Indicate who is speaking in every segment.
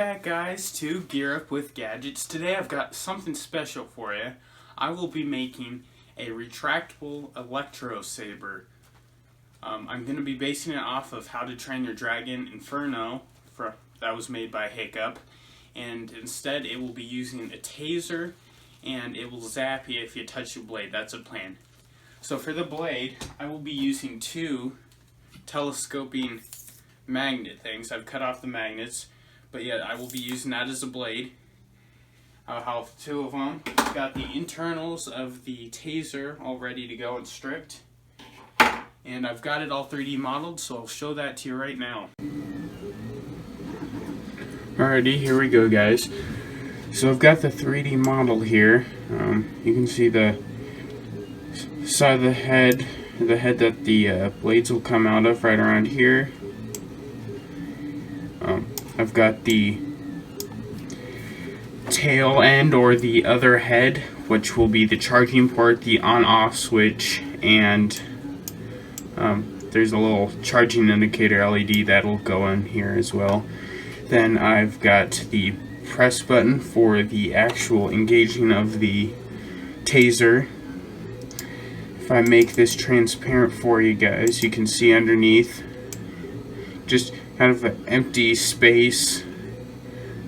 Speaker 1: back, guys, to Gear Up with Gadgets. Today I've got something special for you. I will be making a retractable electro saber. I'm going to be basing it off of How to Train Your Dragon Inferno, that was made by Hiccup, and instead it will be using a taser, and it will zap you if you touch the blade. That's a plan. So for the blade, I will be using two telescoping magnet things. I've cut off the magnets, but yeah, I will be using that as a blade. I'll have two of them. I've got the internals of the taser all ready to go and stripped. And I've got it all 3D modeled, so I'll show that to you right now. Alrighty, here we go, guys. So I've got the 3D model here. You can see the side of the head that the blades will come out of right around here. I've got the tail end, or the other head, which will be the charging port, the on-off switch, and there's a little charging indicator LED that'll go in here as well. Then I've got the press button for the actual engaging of the taser. If I make this transparent for you guys, you can see underneath just kind of an empty space.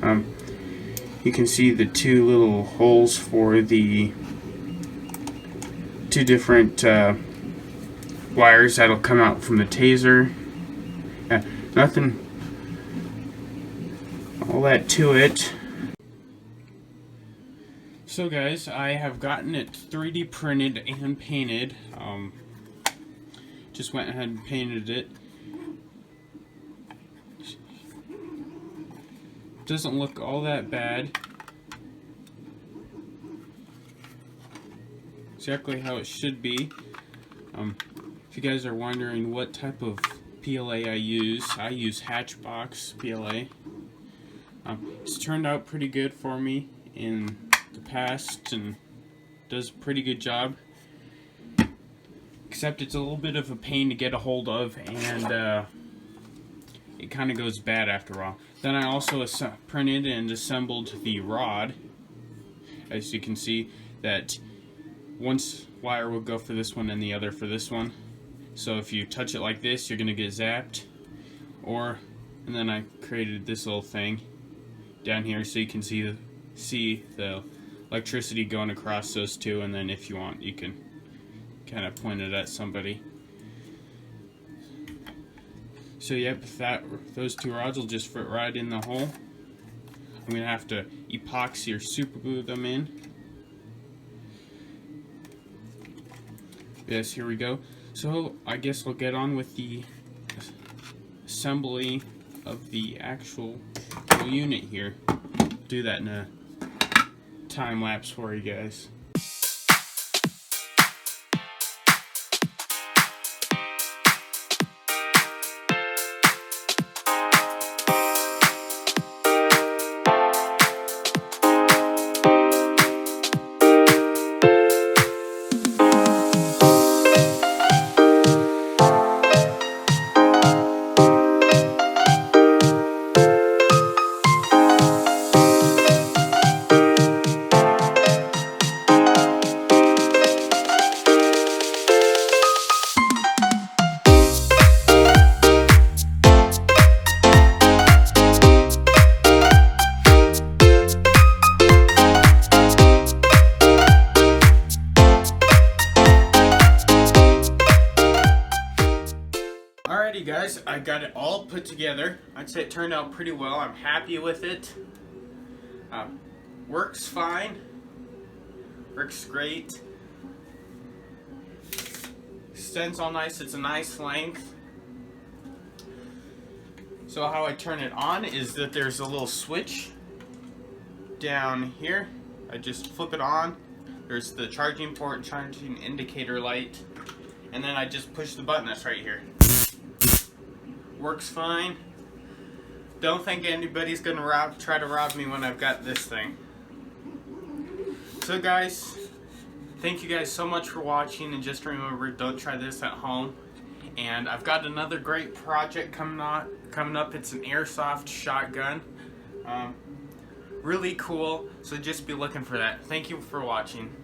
Speaker 1: You can see the two little holes for the two different wires that'll come out from the taser. Nothing all that to it. So guys, I have gotten it 3D printed and painted. Just went ahead and painted it. Doesn't look all that bad. Exactly how it should be. If you guys are wondering what type of PLA I use Hatchbox PLA. It's turned out pretty good for me in the past and does a pretty good job. Except it's a little bit of a pain to get a hold of, and it kind of goes bad after a while. Then I also printed and assembled the rod. As you can see, that one wire will go for this one and the other for this one. So if you touch it like this, you're gonna get zapped. And then I created this little thing down here so you can see the electricity going across those two, and then if you want, you can kind of point it at somebody. So yep, those two rods will just fit right in the hole. I'm going to have to epoxy or super glue them in. Yes, here we go. So I guess we'll get on with the assembly of the actual unit here. Do that in a time lapse for you guys. Alrighty guys, I got it all put together. I'd say it turned out pretty well. I'm happy with it. Works fine. Works great. Extends all nice. It's a nice length. So how I turn it on is that there's a little switch down here. I just flip it on. There's the charging port, charging indicator light, and then I just push the button that's right here. Works fine. Don't think anybody's gonna try to rob me when I've got this thing. So guys, thank you guys so much for watching, and just remember, don't try this at home. And I've got another great project coming up. It's an airsoft shotgun. Really cool, so just be looking for that. Thank you for watching.